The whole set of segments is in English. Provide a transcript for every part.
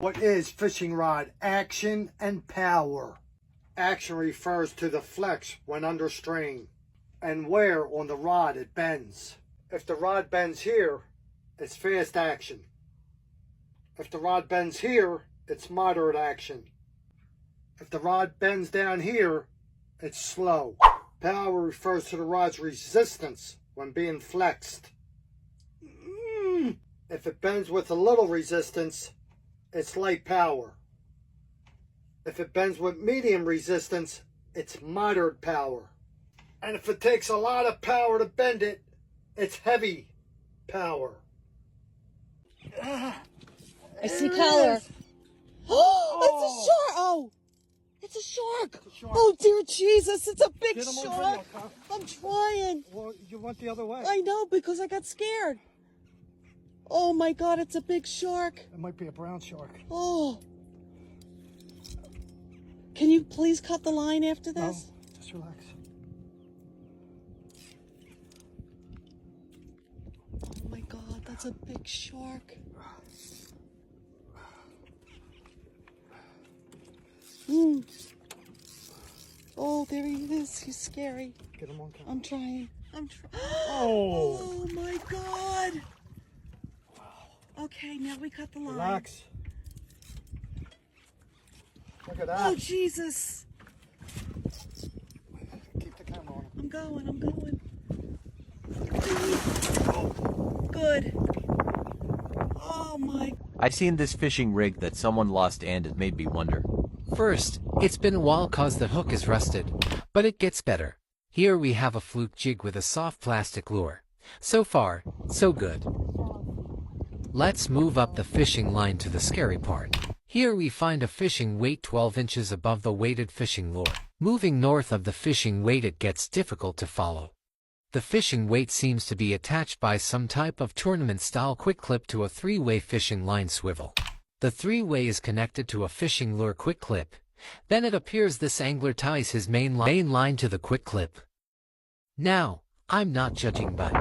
What is fishing rod action and power? Action refers to the flex when under strain and where on the rod it bends. If the rod bends here, it's fast action. If the rod bends here, it's moderate action. If the rod bends down here, it's slow. Power refers to the rod's resistance when being flexed. If it bends with a little resistance, it's light power. If it bends with medium resistance, it's moderate power. And if it takes a lot of power to bend it, it's heavy power. I see color. Oh, it's a shark. Oh, it's a shark. Oh, dear Jesus, it's a big shark. I'm trying. Well, you went the other way. I know, because I got scared. Oh, my God, it's a big shark. It might be a brown shark. Oh. Can you please cut the line after this? No, just relax. Oh, my God, that's a big shark. Oh, there he is. He's scary. Get him on camera. I'm trying. Oh. Oh, my God. Okay, now we cut the line. Relax. Look at that. Oh, Jesus. Keep the camera on him. I'm going. Good. Oh, my. I've seen this fishing rig that someone lost and it made me wonder. First, it's been a while cause the hook is rusted, but it gets better. Here we have a fluke jig with a soft plastic lure. So far, so good. Let's move up the fishing line to the scary part. Here we find a fishing weight 12 inches above the weighted fishing lure. Moving north of the fishing weight, it gets difficult to follow. The fishing weight seems to be attached by some type of tournament-style quick clip to a three-way fishing line swivel. The three-way is connected to a fishing lure quick clip. Then it appears this angler ties his main line to the quick clip. Now, I'm not judging, but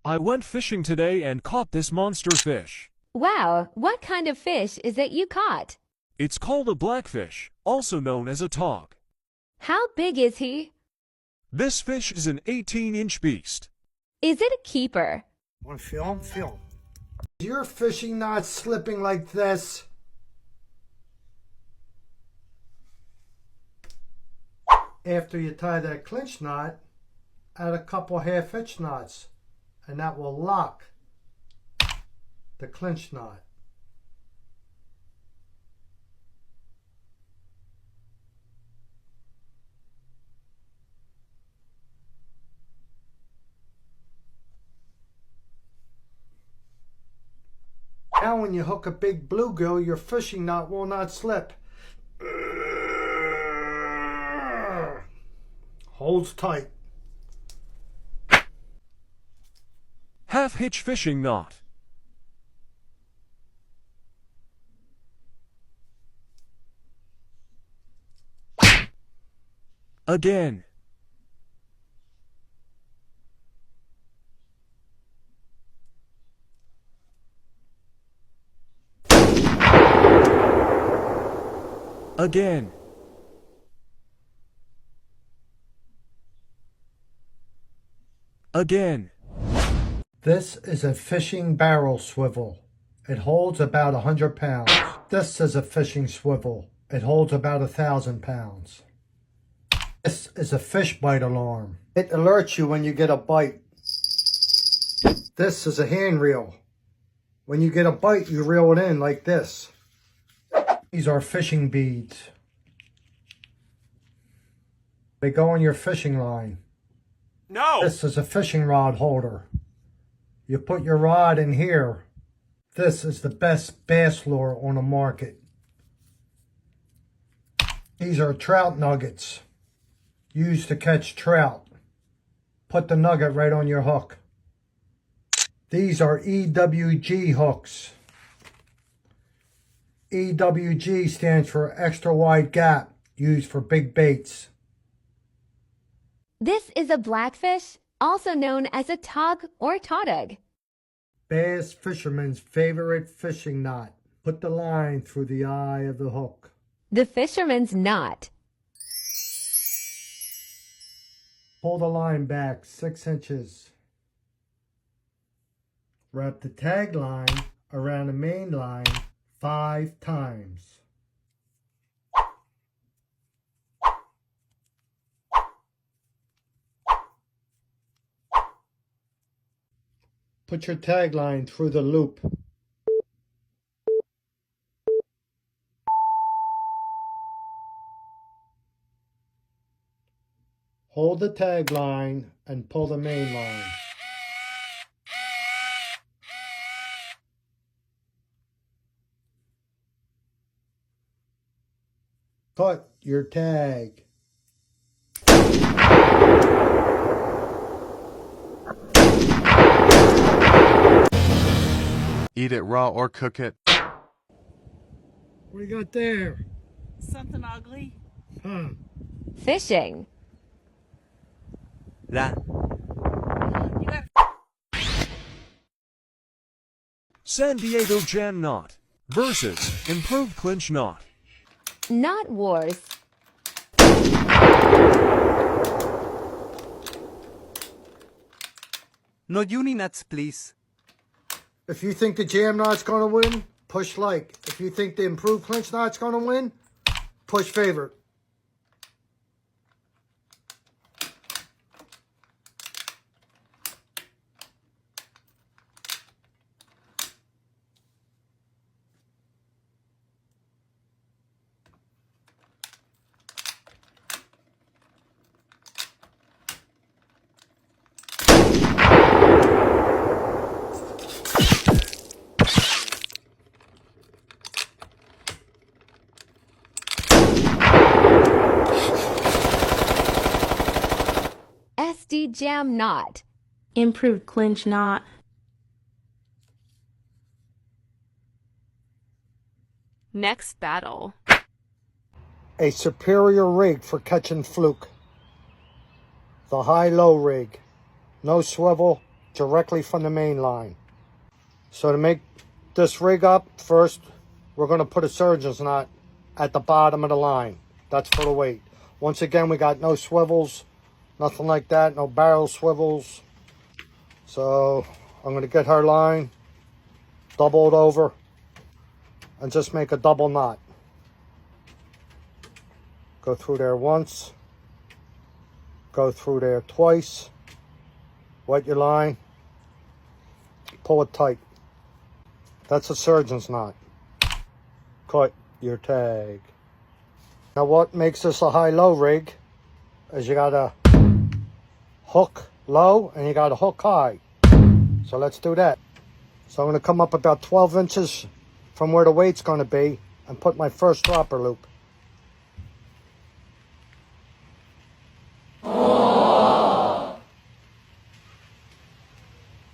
I went fishing today and caught this monster fish. Wow, what kind of fish is it you caught? It's called a blackfish, also known as a tog. How big is he? This fish is an 18-inch beast. Is it a keeper? Want to film? Film. Is your fishing knot slipping like this? After you tie that clinch knot, add a couple half-hitch knots, and that will lock the clinch knot. Now when you hook a big bluegill, your fishing knot will not slip. Holds tight. Half-hitch fishing knot. Again. Again. Again. This is a fishing barrel swivel. It holds about 100 pounds. This is a fishing swivel. It holds about 1,000 pounds. This is a fish bite alarm. It alerts you when you get a bite. This is a hand reel. When you get a bite, you reel it in like this. These are fishing beads. They go on your fishing line. No! This is a fishing rod holder. You put your rod in here. This is the best bass lure on the market. These are trout nuggets used to catch trout. Put the nugget right on your hook. These are EWG hooks. EWG stands for extra wide gap, used for big baits. This is a blackfish, also known as a tog or tautog. Bass fisherman's favorite fishing knot. Put the line through the eye of the hook. The fisherman's knot. Pull the line back 6 inches. Wrap the tag line around the main line 5 times. Put your tag line through the loop. Hold the tag line and pull the main line. Cut your tag. Eat it raw or cook it. What do you got there? Something ugly. Huh. Fishing. San Diego Jam Knot versus Improved Clinch Knot. Knot wars. No uni nuts, please. If you think the jam knot's going to win, push like. If you think the improved clinch knot's going to win, push favorite. SD jam knot. Improved clinch knot. Next battle. A superior rig for catching fluke. The high-low rig. No swivel, directly from the main line. So to make this rig up, first we're going to put a surgeon's knot at the bottom of the line. That's for the weight. Once again, we got no swivels, nothing like that, no barrel swivels. So I'm going to get her line, double it over, and just make a double knot. Go through there once, go through there twice, wet your line, pull it tight. That's a surgeon's knot. Cut your tag. Now what makes this a high-low rig is you got a hook low and you got a hook high. So let's do that. So I'm going to come up about 12 inches from where the weight's going to be and put my first dropper loop.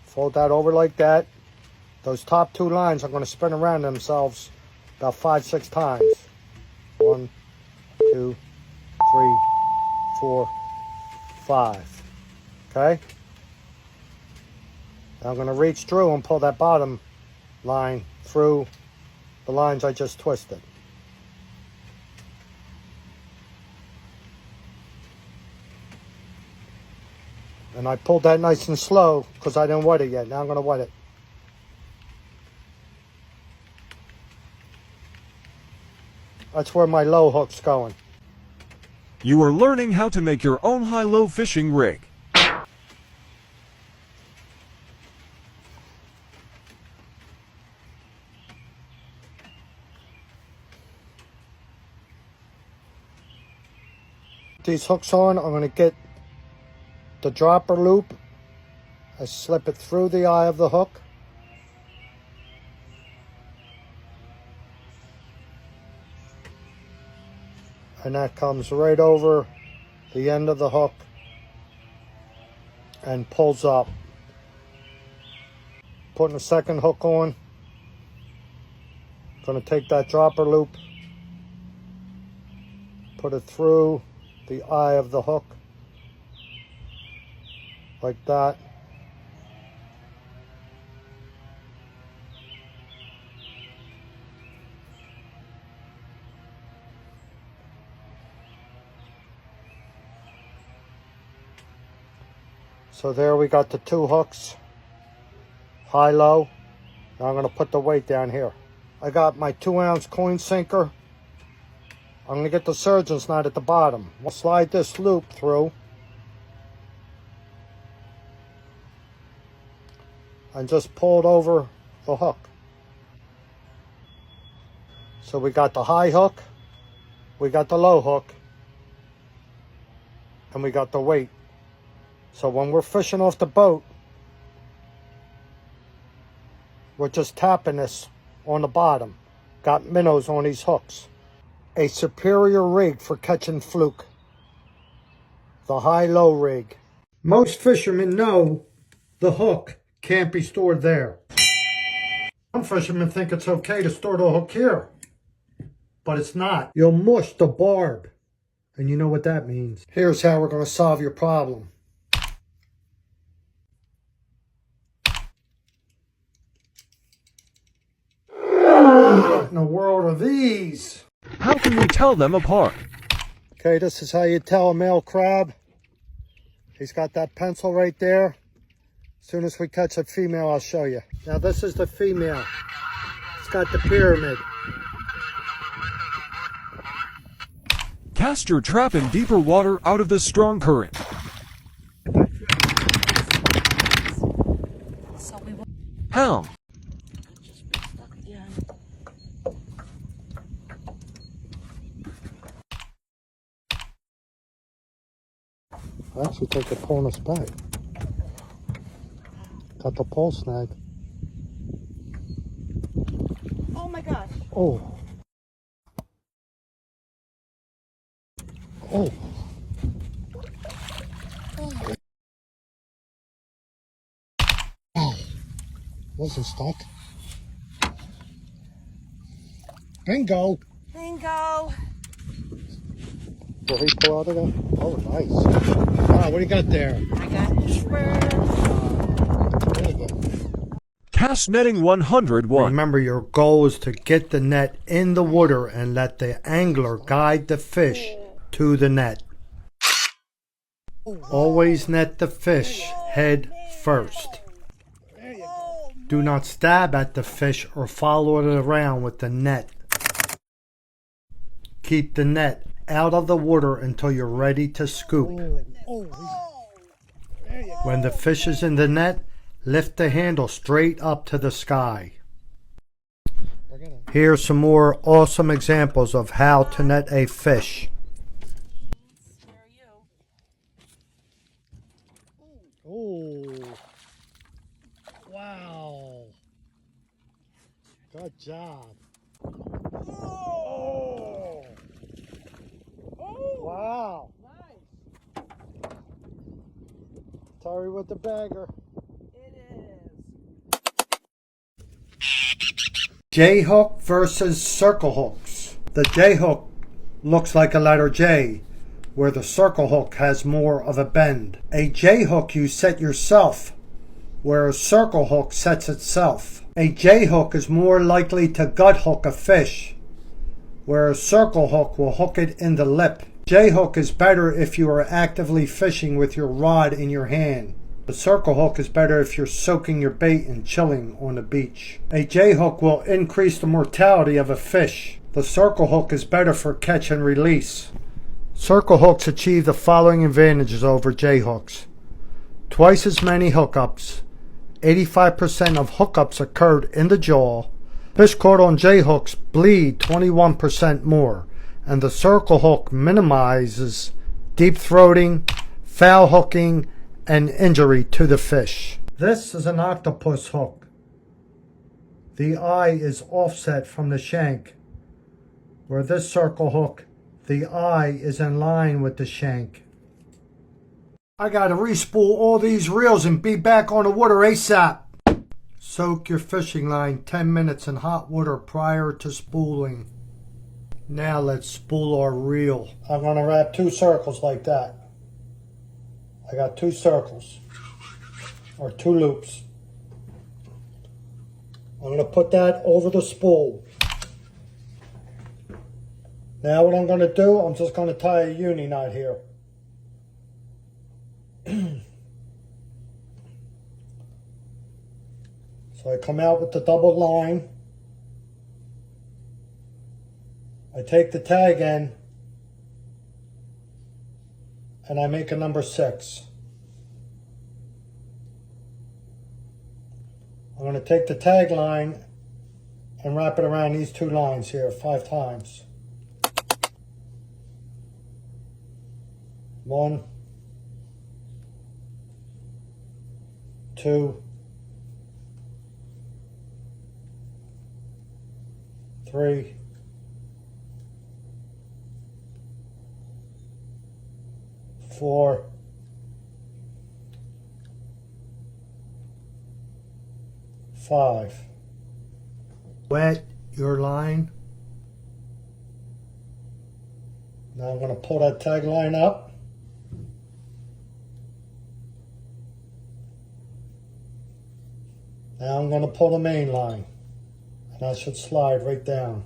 Fold that over like that. Those top 2 lines are going to spin around themselves about 5-6 times. 1, 2, 3, 4, 5. Okay? Now I'm going to reach through and pull that bottom line through the lines I just twisted. And I pulled that nice and slow because I didn't wet it yet. Now I'm going to wet it. That's where my low hook's going. You are learning how to make your own high-low fishing rig. These hooks on, I'm going to get the dropper loop. I slip it through the eye of the hook. And that comes right over the end of the hook and pulls up. Putting a second hook on. Going to take that dropper loop, put it through the eye of the hook like that, So there we got the 2 hooks, high, low. Now I'm going to put the weight down here. I got my 2-ounce coin sinker. I'm going to get the surgeon's knot at the bottom. We'll slide this loop through and just pull it over the hook. So we got the high hook, we got the low hook, and we got the weight. So when we're fishing off the boat, we're just tapping this on the bottom. Got minnows on these hooks. A superior rig for catching fluke. The high-low rig. Most fishermen know the hook can't be stored there. Some fishermen think it's okay to store the hook here, but it's not. You'll mush the barb, and you know what that means. Here's how we're going to solve your problem. What in the world are these? How can we tell them apart? Okay, this is how you tell a male crab. He's got that pencil right there. As soon as we catch a female, I'll show you. Now this is the female. It's got the pyramid. Cast your trap in deeper water out of the strong current. How? I actually think they're pulling us back. Got the pole snag. Oh my gosh. Oh. Oh. Oh. Wasn't stuck. Bingo. Bingo. Will he pull out of that? Oh, nice. Wow, what do you got there? I got keeper. There you go. Cast netting 101. Remember, your goal is to get the net in the water and let the angler guide the fish to the net. Always net the fish head first. Do not stab at the fish or follow it around with the net. Keep the net out of the water until you're ready to scoop. When the fish is in the net, lift the handle straight up to the sky. Here's some more awesome examples of how to net a fish. Oh, wow. Good job. Oh. Wow. Nice. Terry with the bagger. J hook versus circle hooks. The J hook looks like a letter J, where the circle hook has more of a bend. A J hook you set yourself, where a circle hook sets itself. A J hook is more likely to gut hook a fish, where a circle hook will hook it in the lip. J hook is better if you are actively fishing with your rod in your hand. The circle hook is better if you're soaking your bait and chilling on the beach. A J hook will increase the mortality of a fish. The circle hook is better for catch and release. Circle hooks achieve the following advantages over J hooks. Twice as many hookups. 85% of hookups occurred in the jaw. Fish caught on J hooks bleed 21% more. And the circle hook minimizes deep throating, foul hooking, and injury to the fish. This is an octopus hook. The eye is offset from the shank, where this circle hook, the eye is in line with the shank. I gotta respool all these reels and be back on the water ASAP. Soak your fishing line 10 minutes in hot water prior to spooling. Now let's spool our reel. I'm gonna wrap 2 circles like that. I got 2 circles, or 2 loops. I'm going to put that over the spool. Now what I'm going to do, I'm just going to tie a uni knot here. So I come out with the double line. I take the tag in and I make a number 6. I'm going to take the tag line and wrap it around these 2 lines here 5 times. 1, 2, 3, 4, 5. Wet your line. Now I'm going to pull that tag line up. Now I'm going to pull the main line. And that should slide right down.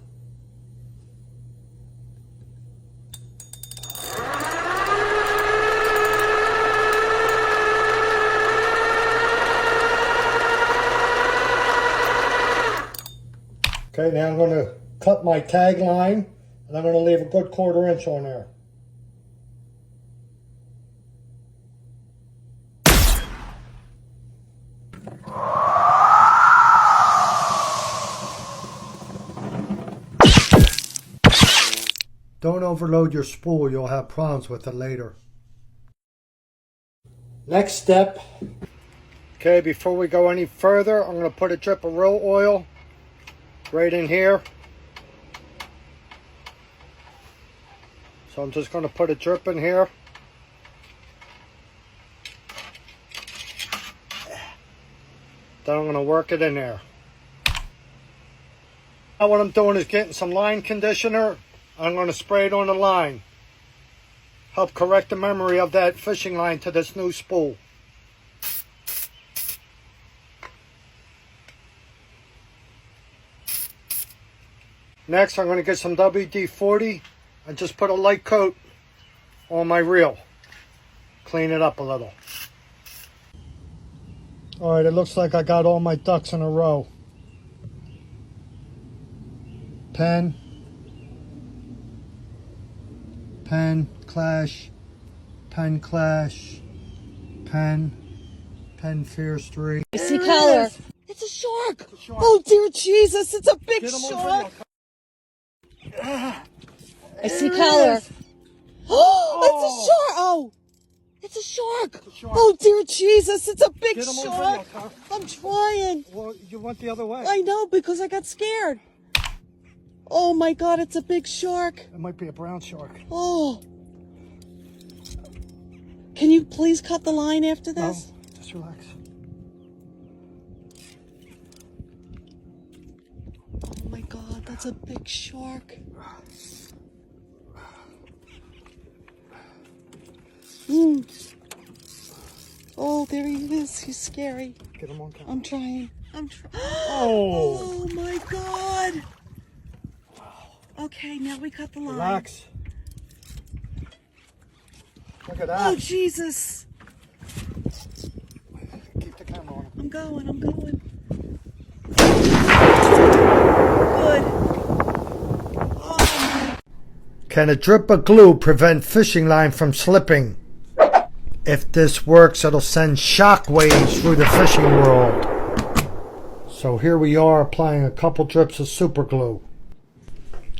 Okay, now I'm going to cut my tag line, and I'm going to leave a good 1/4 inch on there. Don't overload your spool, you'll have problems with it later. Next step. Okay, before we go any further, I'm going to put a drip of roll oil right in here. So I'm just going to put a drip in here. Then I'm going to work it in there. Now what I'm doing is getting some line conditioner. I'm going to spray it on the line. Help correct the memory of that fishing line to this new spool. Next, I'm going to get some WD-40 and just put a light coat on my reel. Clean it up a little. Alright, it looks like I got all my ducks in a row. Pen, clash, pen, clash, pen, Fierce 3. I see color. It's a shark. Oh dear Jesus, it's a big shark. I see color. Oh, it's a shark. Oh, it's a shark. Oh dear Jesus, it's a big shark. I'm trying. Well, you went the other way. I know, because I got scared. Oh my God, it's a big shark. It might be a brown shark. Oh. Can you please cut the line after this? No, just relax. Oh my God, that's a big shark. Oh, there he is. He's scary. Get him on camera. I'm trying. Oh. Oh my God. Okay, now we cut the line. Relax. Look at that. Oh Jesus. Keep the camera on. I'm going. Good. Oh. Can a drip of glue prevent fishing line from slipping? If this works, it'll send shock waves through the fishing world. So here we are applying a couple drips of super glue.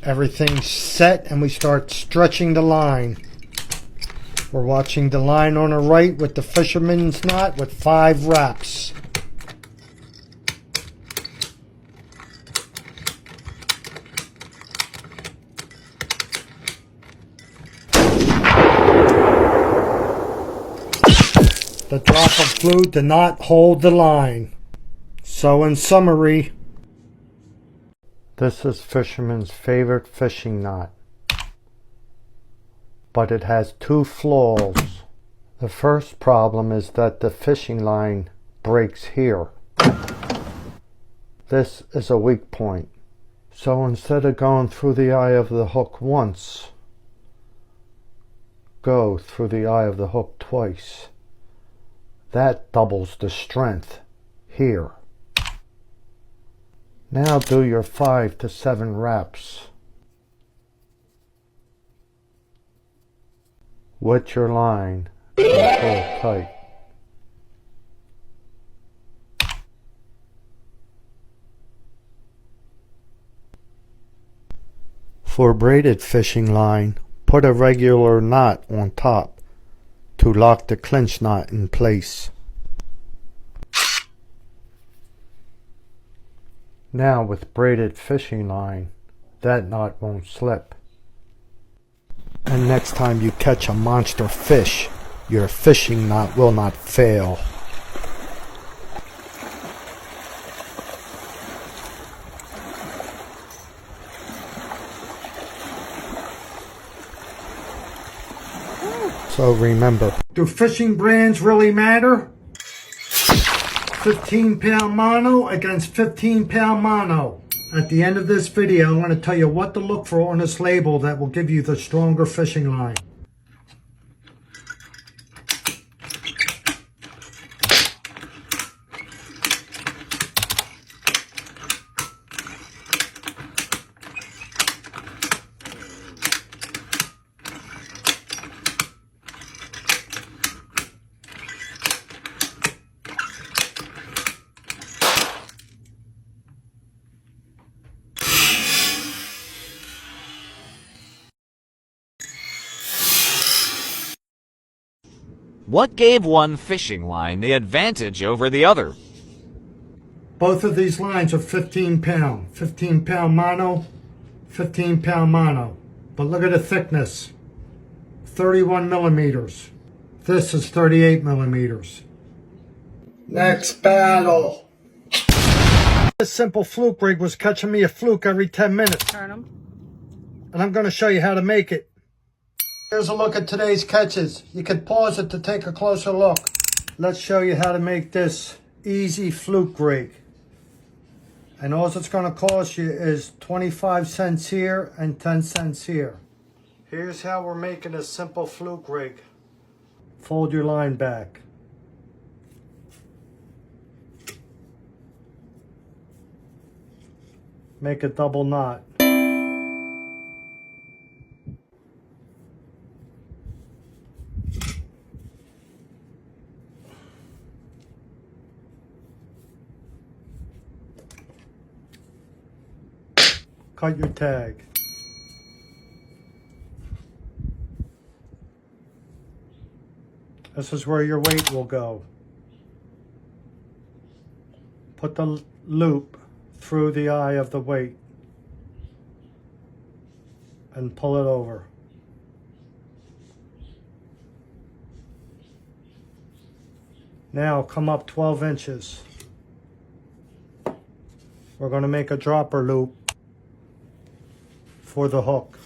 Everything's set and we start stretching the line. We're watching the line on the right with the fisherman's knot with 5 wraps. The drop of glue did not hold the line. So in summary, this is fisherman's favorite fishing knot. But it has 2 flaws. The first problem is that the fishing line breaks here. This is a weak point. So instead of going through the eye of the hook once, go through the eye of the hook twice. That doubles the strength here. Now do your 5 to 7 reps. With your line and pull tight. For braided fishing line, put a regular knot on top to lock the clinch knot in place. Now with braided fishing line, that knot won't slip. And next time you catch a monster fish, your fishing knot will not fail. So remember, do fishing brands really matter? 15-pound mono against 15-pound mono. At the end of this video, I'm going to tell you what to look for on this label that will give you the stronger fishing line. What gave one fishing line the advantage over the other? Both of these lines are 15 pound. 15 pound mono, 15 pound mono. But look at the thickness. 31 millimeters. This is 38 millimeters. Next battle. This simple fluke rig was catching me a fluke every 10 minutes. Turn them. And I'm going to show you how to make it. Here's a look at today's catches. You can pause it to take a closer look. Let's show you how to make this easy fluke rig. And all it's going to cost you is 25 cents here and 10 cents here. Here's how we're making a simple fluke rig. Fold your line back. Make a double knot. Cut your tag. This is where your weight will go. Put the loop through the eye of the weight and pull it over. Now come up 12 inches. We're going to make a dropper loop for the hook.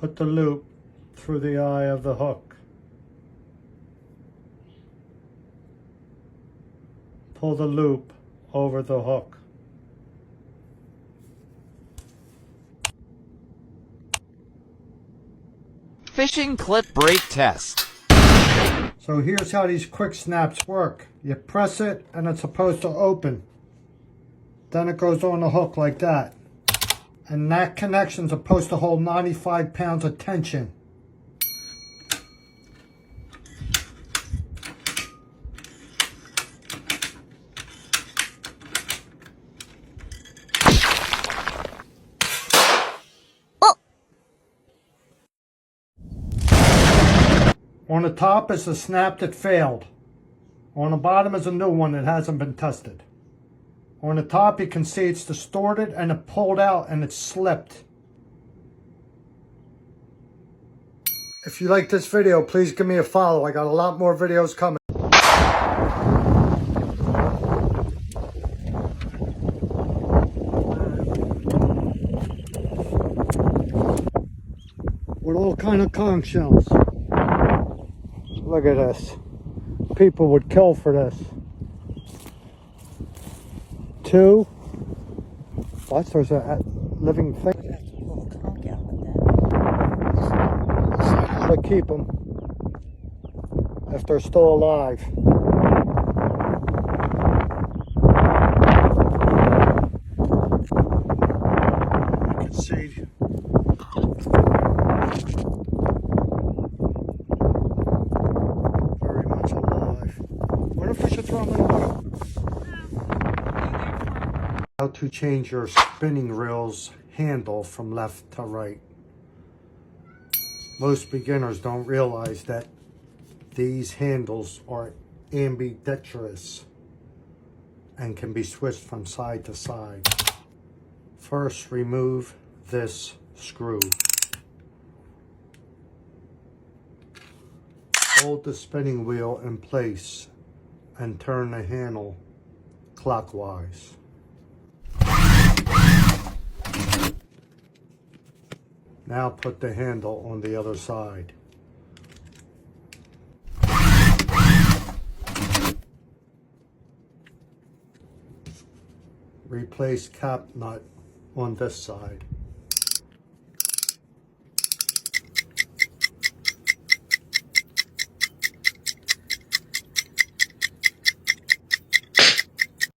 Put the loop through the eye of the hook. Pull the loop over the hook. Fishing clip break test. So here's how these quick snaps work. You press it and it's supposed to open. Then it goes on the hook like that. And that connection's supposed to hold 95 pounds of tension. On the top is the snap that failed. On the bottom is a new one that hasn't been tested. On the top, you can see it's distorted and it pulled out and it slipped. If you like this video, please give me a follow. I got a lot more videos coming. kind of conch shells. Look at this. People would kill for this. 2. What? There's a living thing. How to keep them if they're still alive. You can see very much alive. What if we should throw them in the water? How to change your spinning reel's handle from left to right. Most beginners don't realize that these handles are ambidextrous and can be switched from side to side. First, remove this screw. Hold the spinning wheel in place and turn the handle clockwise. Now put the handle on the other side. Replace cap nut on this side.